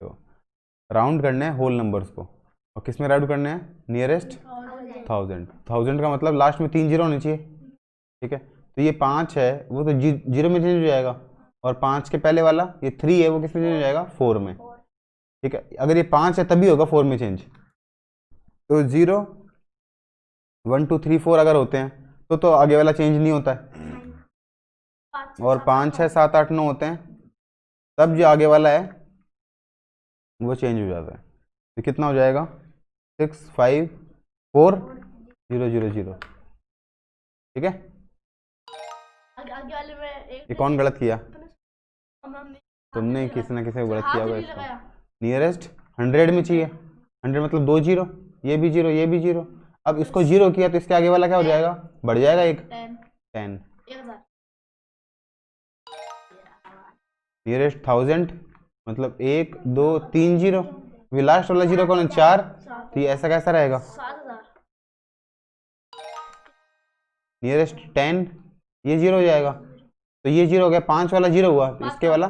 तो राउंड करने हैं होल नंबर्स को, और किस में राउंड करने हैं? नियरेस्ट 1000। 1000 का मतलब लास्ट में 3 जीरो होने चाहिए, ठीक है। तो ये 5 है वो तो जीरो में चेंज हो जाएगा, और 5 के पहले वाला ये 3 है वो किस में चेंज हो जाएगा? 4 में, ठीक है। अगर ये 5 है तभी होगा 4 में चेंज। तो 0 1 2 3 4 अगर होते हैं तो आगे वाला चेंज नहीं होता है, और 5 6 7 8 9 होते हैं तब जो आगे वाला है वो चेंज हो जाता है। तो कितना हो जाएगा? 6 5 4 0 0 0, ठीक है। ये कौन गलत किया? तुमने, किसी ना किसी को गलत किया होगा इसको। नियरेस्ट 100 में चाहिए, 100 मतलब 2 जीरो, ये भी जीरो ये भी जीरो। अब इसको जीरो किया तो इसके आगे वाला क्या हो जाएगा? बढ़ जाएगा एक, 10। नियरेस्ट 1000 मतलब 1 2 3 जीरो, अभी लास्ट वाला जीरो कौन है? 4, तो ये ऐसा कैसा रहेगा? नियरेस्ट 10, ये जीरो हो जाएगा, तो ये जीरो हो गया, 5 वाला जीरो हुआ तो इसके वाला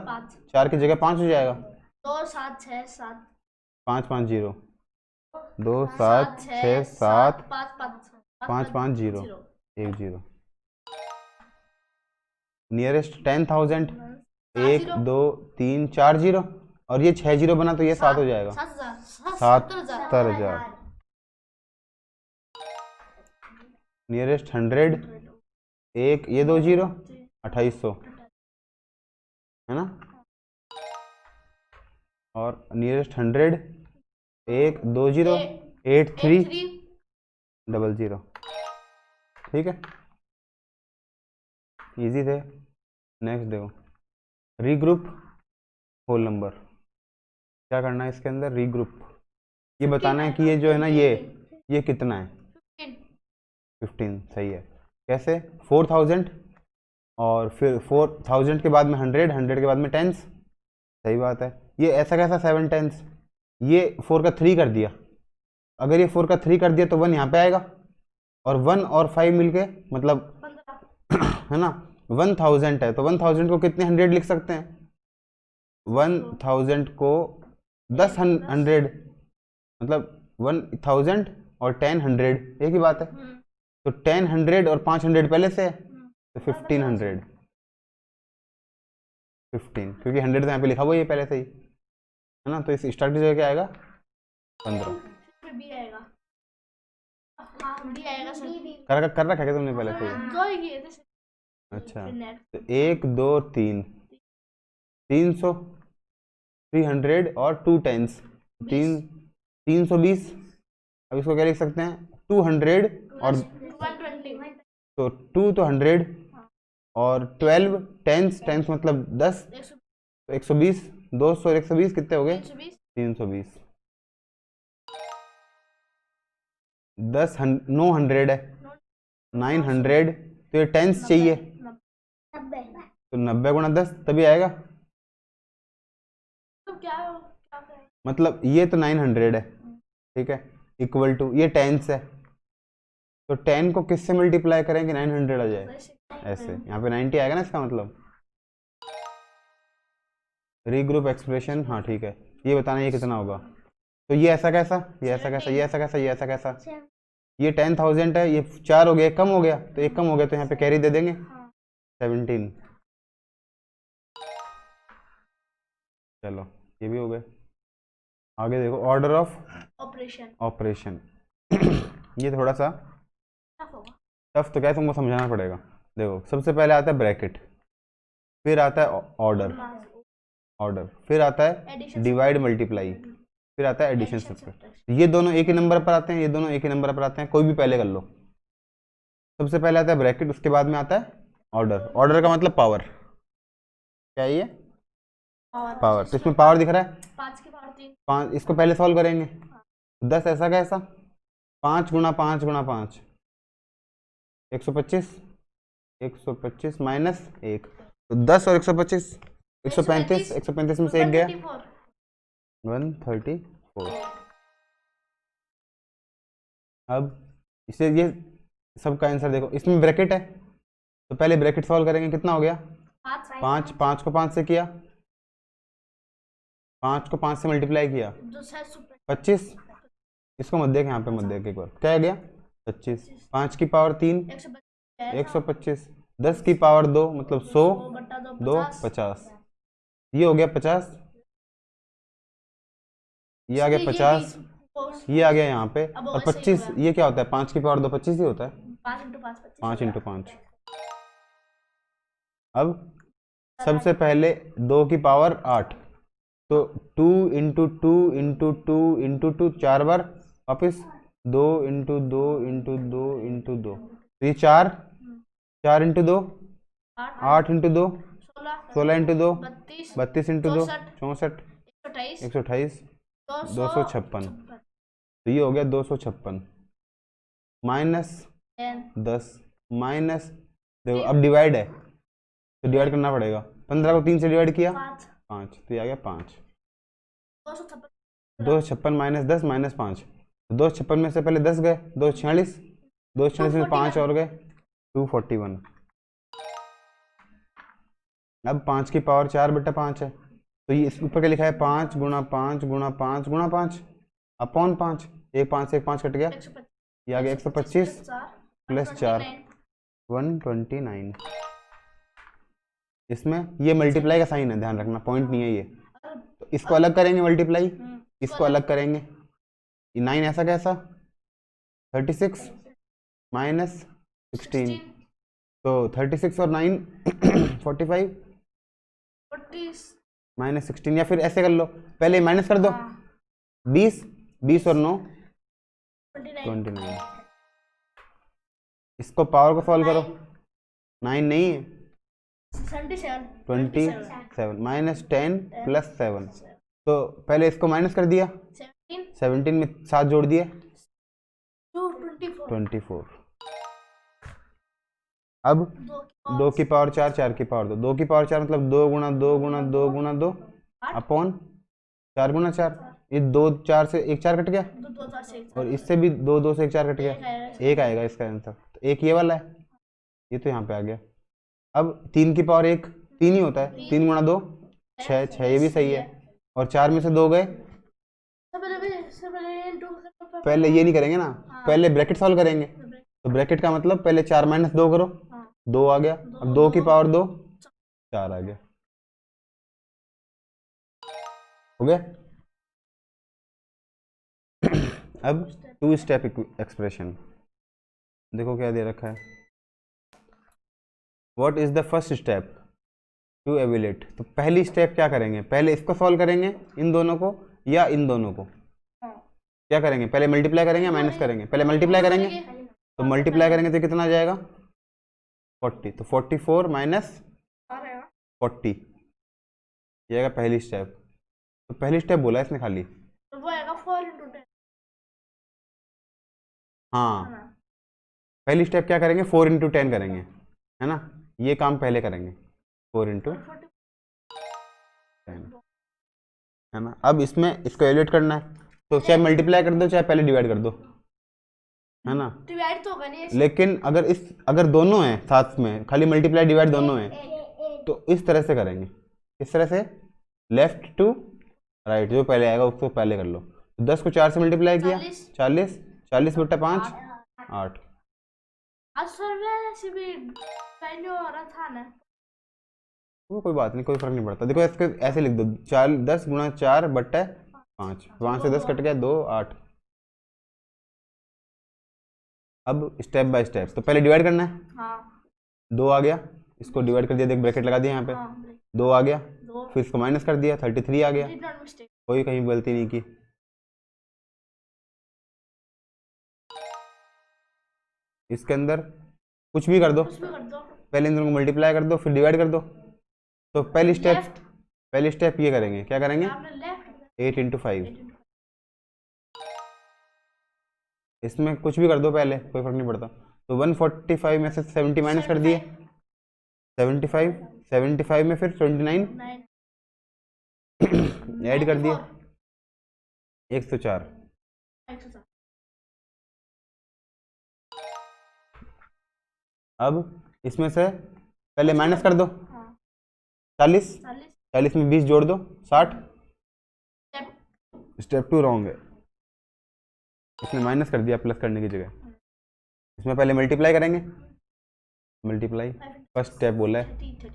4 की जगह 5 हो जाएगा। 2 7 6 7 5 5 zero, 2 7 6 7 5 5 zero 1 zero. Nearest 10,000 1 2 3 4 zero, और ये 6 जीरो बना तो ये 7 हो जाएगा, 70,000। नियरेस्ट 100 1 ये 2 जीरो 2800, है ना। और नियरेस्ट 100 1 2 जीरो 8 3 00, ठीक है। इजी थे। नेक्स्ट देखो, रीग्रुप होल नंबर। क्या करना है इसके अंदर? रीग्रुप, ये बताना है कि ये जो है ना ये कितना है? 15, सही है। कैसे? 4000 और फिर 4000 के बाद में 100, 100 के बाद में टेंस, सही बात है। ये ऐसा कैसा 7 टेंस? ये 4 का 3 कर दिया, अगर ये 4 का 3 कर दिया तो 1 यहाँ पे आएगा, और 1 और 5 मिलके मतलब है ना 1000 है, तो 1000 को कितने 100 लिख सकते हैं? 1000 को 10 100, मतलब 1000 और 10 100 एक ही बात है। तो 10 100 और 5 100 पहले से है, तो 1500 15, क्योंकि 100 तो यहाँ पे लिखा हुआ है पहले से ही, है ना। तो इस स्टार्ट की जगह क्या आएगा? 15 कर रखा है तुमने पहले से ही? अच्छा, तो 1 2 3 300 300 और 2 टेंस 320। अब इसको क्या लिख सकते हैं? 200 और तो 2 तो 100 और 12 टेंस, टेंस मतलब 10, तो 120, 200 और 120 कितने हो गए? 320। 10 900 है, 900, तो ये टेंस चाहिए, तो 90 गुणा 10 तभी आएगा। मतलब ये तो 900 है, ठीक है, इक्वल टू ये टेंस है, तो 10 को किससे मल्टीप्लाई करेंगे 900 आ जाए? ऐसे यहाँ पे 90 आएगा ना इसका मतलब। रीग्रुप एक्सप्रेशन, हाँ ठीक है। ये बताना ये कितना होगा? तो ये ऐसा कैसा, ये ऐसा कैसा, ये ऐसा कैसा, ये ऐसा कैसा। ये 10,000 है, ये 4 हो गया, एक कम हो गया, तो एक कम हो गया तो यहाँ पे कैरी दे देंगे 17। चलो ये भी हो गए। आगे देखो, ऑर्डर ऑफ ऑपरेशन। ये थोड़ा सा टफ तो क्या है, तुमको समझाना पड़ेगा। देखो सबसे पहले आता है ब्रैकेट, फिर आता है ऑर्डर, फिर आता है डिवाइड मल्टीप्लाई, फिर आता है एडिशन सब्ट्रैक्ट। ये दोनों एक ही नंबर पर आते हैं, ये दोनों एक ही नंबर पर आते हैं, कोई भी पहले कर लो। सबसे पहले आता है ब्रैकेट, उसके बाद में आता है ऑर्डर। ऑर्डर का मतलब पावर, क्या है ये? पावर। तो इसमें पावर दिख रहा है 5, इसको पहले सॉल्व करेंगे। 10 ऐसा कैसा, 5 गुणा 5 गुणा 5 125, 125 माइनस 1, तो 10 और 125 135, 135 में से एक गया 134। अब इसे ये सबका आंसर देखो, इसमें ब्रैकेट है तो पहले ब्रैकेट सॉल्व करेंगे। कितना हो गया? 5, 5 को 5 से किया, 5 को 5 से मल्टीप्लाई किया, 25। इसको मत देख, यहाँ पे मत देख, एक बार क्या आ गया 25। 5 की पावर 3 125, 10 की पावर 2 मतलब 100, 2 50, ये हो गया 50, ये आ गया 50, ये आ गया यहाँ पे, और 25 ये क्या होता है, 5 की पावर 2 25 ही होता है, 5 इंटू 5। अब सबसे पहले 2 की पावर 8, तो 2 इंटू 2 इंटू 2 इंटू 2 4 बार, वापिस 2 इंटू 2 इंटू 2 इंटू 2, तो ये 4 इंटू 2 8 इंटू 2 16 इंटू 2 32 इंटू 2 64 128 256, तो ये हो गया 256 माइनस 10 माइनस, देखो अब डिवाइड है तो डिवाइड करना पड़ेगा, 15 को 3 से डिवाइड किया 5, तो ये आ गया 5, 256 माइनस 10 माइनस 5, तो 256 में से पहले 10 गए, 246, 246 में 5 और गए 241। अब 5 की पावर 4 बटा 5 है, तो ये इसके ऊपर क्या लिखा है, 5 गुणा 5 गुणा 5 गुणा 5 अपॉन 5, एक 5 से एक 5 कट गया, ये आ गया 125 प्लस 4 129। इसमें ये मल्टीप्लाई का साइन है, ध्यान रखना, पॉइंट नहीं है ये, तो इसको अलग करेंगे मल्टीप्लाई, इसको अलग करेंगे, 9 ऐसा कैसा 36 माइनस 16, तो 36 और 9 45 माइनस 16, या फिर ऐसे कर लो, पहले माइनस कर दो, 20 और 9 29। इसको पावर को सॉल्व करो, 9 नहीं है 27 माइनस 10 प्लस 7, तो पहले इसको माइनस कर दिया, 17 में 7 जोड़ दिए 24। अब 2 की पावर 4 4 की पावर 2, 2 की पावर 4 मतलब 2 गुणा 2 गुणा 2 गुणा 2 अपॉन 4 गुणा 4, ये 2 4 से 1 4 कट गया, और इससे भी 2 2 से 1 4 कट गया, 1 आएगा इसका आंसर, तो 1 ये वाला है, ये तो यहाँ पे आ गया। अब 3 की पावर 1 3 ही होता है, 3 गुणा 2 6 6, ये भी सही है, और 4 में से 2 गए, पहले ये नहीं करेंगे ना, पहले ब्रैकेट सॉल्व करेंगे, तो ब्रैकेट का मतलब पहले 4 माइनस 2 करो, 2 आ गया, अब 2 की पावर 2 4 आ गया, हो गया। अब 2 स्टेप एक्सप्रेशन देखो क्या दे रखा है, what is the first step to evaluate, तो पहली स्टेप क्या करेंगे, पहले इसको सॉल्व करेंगे इन दोनों को या इन दोनों को, क्या करेंगे, पहले मल्टीप्लाई करेंगे या माइनस करेंगे, पहले मल्टीप्लाई करेंगे, तो मल्टीप्लाई करेंगे तो कितना आ जाएगा 40, तो 44 माइनस 40, ये आएगा पहली स्टेप, तो पहली स्टेप बोला इसने खाली, तो वो आएगा 4 into 10। हाँ पहली स्टेप क्या करेंगे, 4 इंटू 10 करेंगे, है ना, ये काम पहले करेंगे 4 इंटू 10, है ना। अब इसमें इसको एवेल्यूएट करना है, तो चाहे मल्टीप्लाई कर दो चाहे पहले डिवाइड कर दो, है ना, डिवाइड तो होगा नहीं, लेकिन अगर दोनों हैं साथ में, खाली मल्टीप्लाई डिवाइड दोनों हैं, तो इस तरह से करेंगे, इस तरह से लेफ्ट टू राइट, जो पहले आएगा उसको पहले कर लो, तो 10 को 4 से मल्टीप्लाई किया 40, 40 बटा 5 8, आज सर वैसे भी पहले हो रहा था ना, वो कोई बात नहीं, कोई फर्क नहीं पड़ता, देखो इसके ऐसे लिख दो, 10 गुणा 4 बटा 5, 5 से 10 कट गया 2 8। अब स्टेप बाय स्टेप, तो पहले डिवाइड करना है, हाँ 2 आ गया, इसको डिवाइड कर दिया, देख ब्रैकेट लगा दिया यहाँ पे, 2 आ गया, फिर इसको माइनस कर दिया 33 आ गया, कोई कहीं गलती नहीं की, इसके अंदर कुछ भी कर दो, पहले इन दोनों को मल्टीप्लाई कर दो फिर डिवाइड कर दो, तो पहली स्टेप ये करेंगे, क्या करेंगे 8 इंटू 5, इसमें कुछ भी कर दो पहले, कोई फर्क नहीं पड़ता, तो 145 में से 70 माइनस कर दिए 75 में फिर 29 ऐड कर दिए 104। अब इसमें से पहले माइनस कर दो 40 में 20 जोड़ दो 60, स्टेप 2 रॉन्ग है, इसने माइनस कर दिया प्लस करने की जगह। इसमें पहले मल्टीप्लाई करेंगे, मल्टीप्लाई फर्स्ट स्टेप बोला है, 30,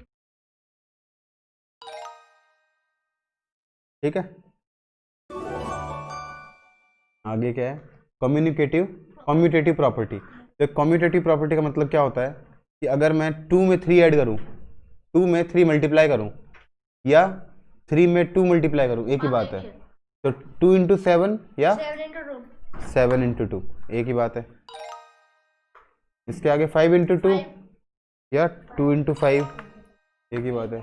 ठीक है। आगे क्या है, कम्यूटेटिव प्रॉपर्टी। तो कम्यूटेटिव प्रॉपर्टी का मतलब क्या होता है कि अगर मैं 2 में 3 ऐड करूं, 2 में 3 मल्टीप्लाई करूं या 3 में 2 मल्टीप्लाई करूं, एक ही बात है। तो 2 इंटू 7 या 7 इंटू 2 एक ही बात है। इसके आगे 5 इंटू 2 या 2 इंटू 5 एक ही बात है।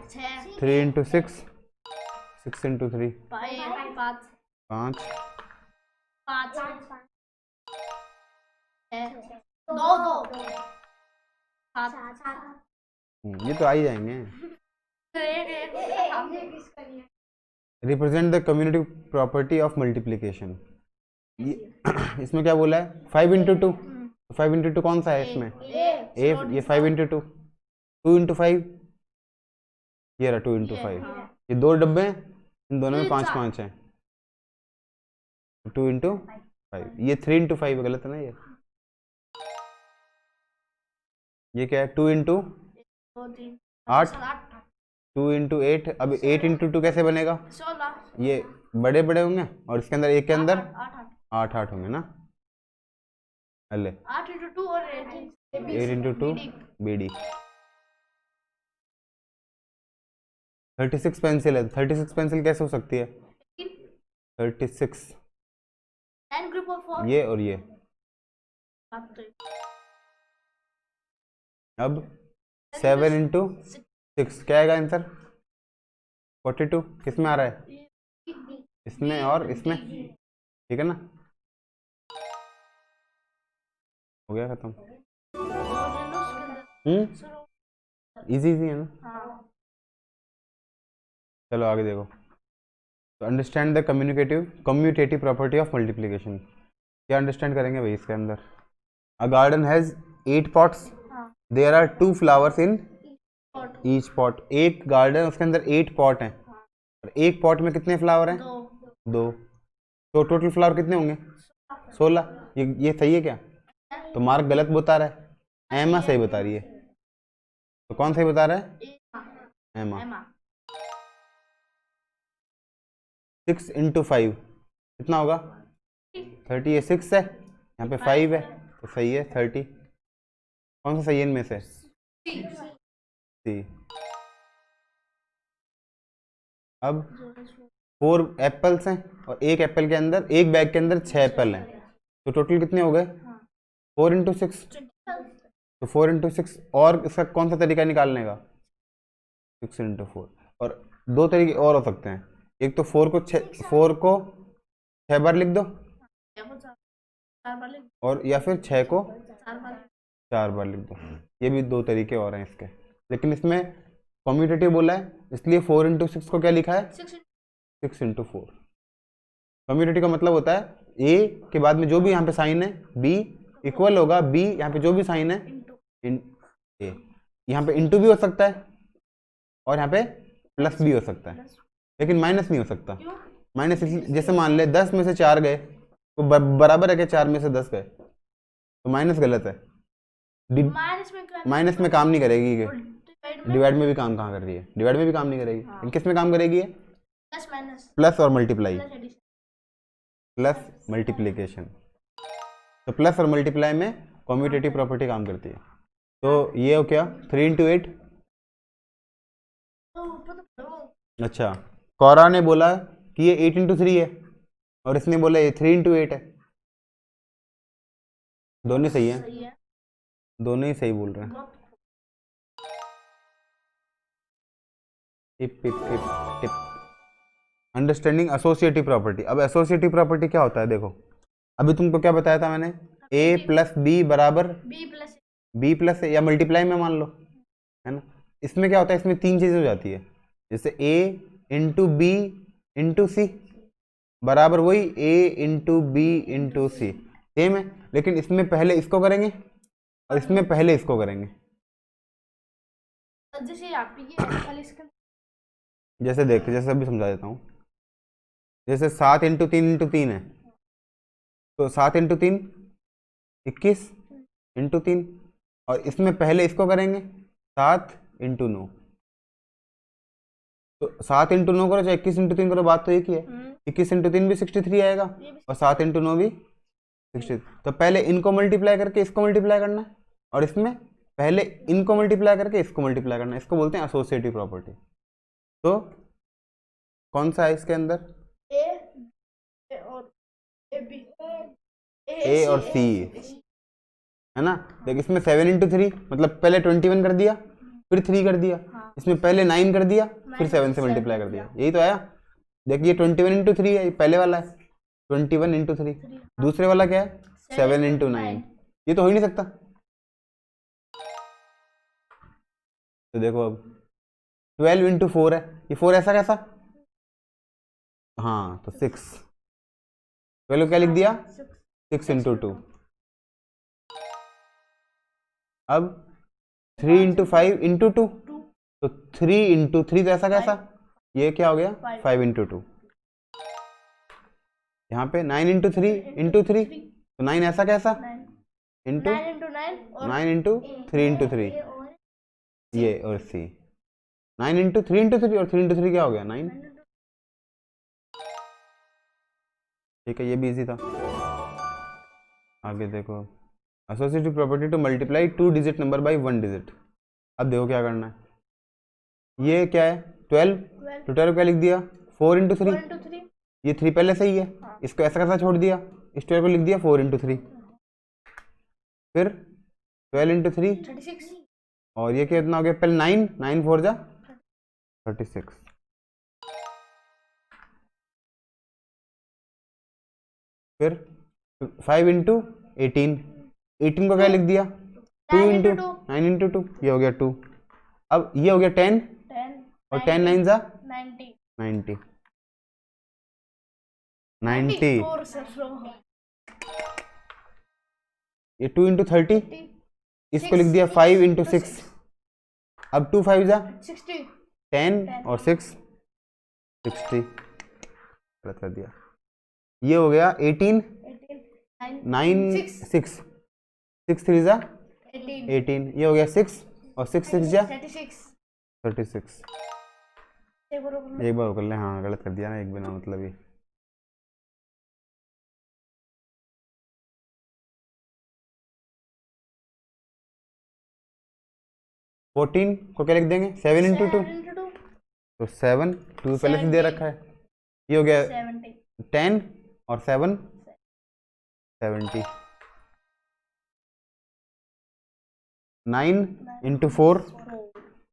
3 इंटू 6, 6 इंटू 3 5, ये तो आ ही जाएंगे। Represent the commutative property of multiplication. इसमें क्या बोला है, 5 इंटू 2, 5 इंटू 2 कौन सा है इसमें, ए, ये 5 इंटू 2, 2 इंटू 5 ये रहा 2 इंटू 5, ये दो डब्बे हैं, इन दोनों में 5 5 हैं, 2 इंटू 5, ये 3 इंटू 5 गलत है ना, ये क्या है 2 इंटू 8, 2 इंटू 8। अब 8 इंटू 2 कैसे बनेगा, 16, ये बड़े बड़े होंगे और इसके अंदर एक के अंदर 8 8 होंगे ना, अले 8 इंटू 2 और 8 इंटू 2 BD। 36 पेंसिल है, 36 पेंसिल कैसे हो सकती है, 36 10 ग्रुप ऑफ 4, ये और ये। अब 7 इंटू 6 क्या आएगा आंसर, 42। किस में आ रहा है, इसमें और इसमें, ठीक है ना, हो गया खत्म। इजी इजी है ना। चलो आगे देखो, तो understand the commutative property of multiplication. क्या अंडरस्टैंड करेंगे भाई इसके अंदर, a garden has 8 pots, there are 2 flowers in each pot. एक गार्डन उसके अंदर 8 पॉट हैं और एक पॉट में कितने फ्लावर हैं, 2, तो टोटल फ्लावर कितने होंगे, 16। ये सही है क्या, तो मार्क गलत बता रहा है, एमा सही बता रही है, तो कौन सही बता रहा है, एमा। 6 इंटू 5 कितना होगा, 30, ये 6 है, यहाँ पे 5 है, तो सही है 30। कौन सा सही है इनमें से, सी। अब 4 एप्पल्स हैं और एक एप्पल के अंदर, एक बैग के अंदर 6 एप्पल हैं, तो टोटल कितने हो गए, 4 इंटू 6, तो 4 इंटू 6। और इसका कौन सा तरीका निकालने का, 6 इंटू 4। और 2 तरीके और हो सकते हैं, एक तो 4 को 6 बार लिख दो, और या फिर 6 को 4 बार लिख दो, ये भी 2 तरीके और हैं इसके। लेकिन इसमें कम्यूटेटिव बोला है इसलिए 4 इंटू 6 को क्या लिखा है, 6 इंटू 4। कम्यूटेटिव का मतलब होता है ए के बाद में जो भी यहाँ पे साइन है बी इक्वल होगा बी, यहाँ पे जो भी साइन है इन ए, यहाँ पे इंटू भी हो सकता है और यहाँ पे प्लस भी हो सकता है, लेकिन माइनस नहीं हो सकता। माइनस जैसे मान ले 10 में से 4 गए तो बराबर है कि 4 में से 10 गए, तो माइनस गलत है, माइनस में काम नहीं करेगी, डिवाइड में भी काम कहाँ कर रही है, डिवाइड में भी काम नहीं करेगी, किस में काम करेगी, प्लस और मल्टीप्लाई, प्लस मल्टीप्लिकेशन। तो प्लस और मल्टीप्लाई में कम्यूटेटिव प्रॉपर्टी काम करती है। तो ये हो क्या 3 इंटू 8। अच्छा, कौरा ने बोला कि ये 8 इंटू 3 है और इसने बोला ये 3 इंटू 8 है, दोनों सही है, दोनों ही सही बोल रहे हैं। Tip tip tip tip. Understanding associative property. अब एसोसिएटिव प्रॉपर्टी क्या होता है, देखो अभी तुमको क्या बताया था मैंने, a प्लस बी बराबर b प्लस या मल्टीप्लाई में मान लो, है ना। इसमें क्या होता है, इसमें 3 चीजें हो जाती है, जैसे a into B into C बराबर वही a into B into C, same है, लेकिन इसमें पहले इसको करेंगे और इसमें पहले इसको करेंगे। जैसे देख, जैसे अभी समझा देता हूँ, जैसे 7 × 3 × 3 है, तो 7 × 3 21 × 3, और इसमें पहले इसको करेंगे 7 × 9, तो 7 × 9 करो चाहे 21 × 3 करो, बात तो एक ही है। 21 × 3 भी 63 आएगा और 7 × 9 भी 60। तो पहले इनको मल्टीप्लाई करके इसको मल्टीप्लाई करना है, और इसमें पहले इनको मल्टीप्लाई करके इसको मल्टीप्लाई करना है। इसको बोलते हैं एसोसिएटिव प्रॉपर्टी। तो कौन सा है इसके अंदर? ए और सी है ना। देख इसमें 7 × 3 मतलब पहले 21 कर दिया फिर 3 कर दिया, इसमें पहले 9 कर दिया फिर 7 से मल्टीप्लाई कर दिया, यही तो आया। देखिए 21 × 3 है, ये पहले वाला है 21 × 3, दूसरे वाला क्या है 7 × 9, ये तो हो ही नहीं सकता। तो देखो अब 12 × 4 है, ये 4 ऐसा कैसा, हाँ तो 6, 12 क्या लिख दिया 6 × 2। अब 3 × 5 × 2, तो 3 × 3 तो ऐसा कैसा, ये क्या हो गया 5 × 2। यहाँ पे 9 × 3 × 3, तो 9 ऐसा कैसा, इंटू 9 × 3 × 3, ये और सी 9 × 3 × 3, और 3 × 3 क्या हो गया 9। ठीक है, ये भी इजी था। आगे देखो, associative property to multiply 2 digit number by 1 digit. अब देखो क्या करना है, ये क्या है 12, तो 12 क्या लिख दिया 4 × 3, ये 3 पहले से ही है, इसको ऐसा कैसा छोड़ दिया, इस 12 को लिख दिया 4 × 3, फिर 12 × 3 36, और ये कितना हो गया पहले 9, 9 4 जा 36, फिर 5 × 18, 18 को क्या लिख दिया 2 × 9 × 2, ये हो गया 2। अब ये हो गया 10 और 10 9 जा 90, 90, ये 2 × 30, इसको लिख दिया 5 × 6, अब 2 5 जा 10 और 6 60, गलत कर दिया। ये हो गया 18 9 6 6 3 जा 18, ये हो गया 6 और 6 6 जा 36। एक बार कर ले, हाँ गलत कर दिया ना एक बिना मतलब ही। फोर्टीन को क्या लिख देंगे 7 × 2, तो 7 2 पहले से दे रखा है, ये हो गया 10 और 7 70, 9 × 4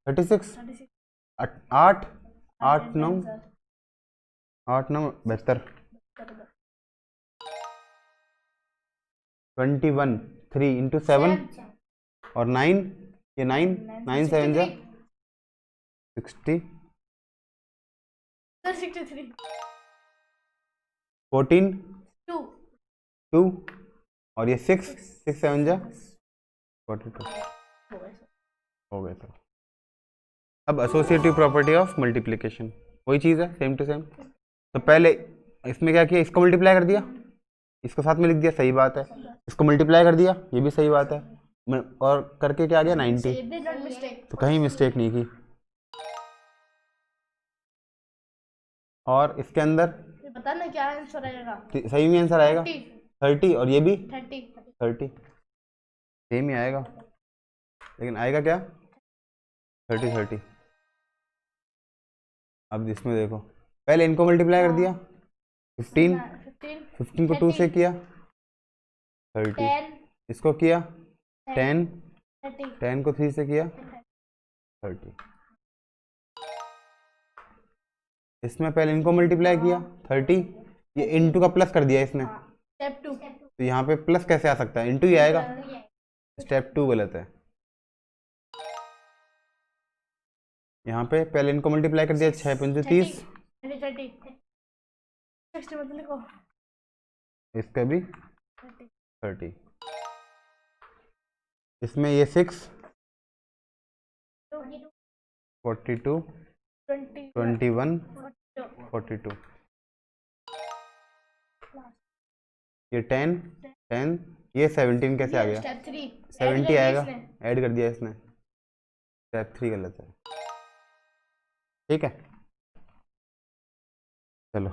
36, 8 8 9 72, 21 3 × 7 और 9, ये 9 9 7 जा 60, 14 2 और ये 6 6 7 जा 42, हो गया सर। अब एसोसिएटिव प्रॉपर्टी ऑफ मल्टीप्लिकेशन, वही चीज़ है सेम टू सेम। तो पहले इसमें क्या किया, इसको मल्टीप्लाई कर दिया, इसको साथ में लिख दिया, सही बात है, इसको मल्टीप्लाई कर दिया, ये भी सही बात है, और करके क्या आ गया 90, तो कहीं मिस्टेक नहीं की। और इसके अंदर पता ना क्या आंसर आएगा, सही में आंसर आएगा 30 और ये भी 30 सेम ही आएगा, लेकिन आएगा क्या 30। अब इसमें देखो पहले इनको मल्टीप्लाई कर दिया 15 को 2 से किया 30, इसको किया 10 10 को 3 से किया 30, इसमें पहले इनको मल्टीप्लाई किया 30, ये इनटू का प्लस कर दिया इसने, तो यहाँ पे प्लस कैसे आ सकता है, इनटू ही आएगा, स्टेप 2 गलत है। यहाँ पे पहले इनको मल्टीप्लाई कर दिया 6 × 30, इसका भी 30, इसमें ये 6 42 21 42, ये 10 10, ये 17 कैसे आ गया? स्टेप 3 70 आएगा, ऐड कर दिया इसने, स्टेप 3 गलत है। ठीक है, चलो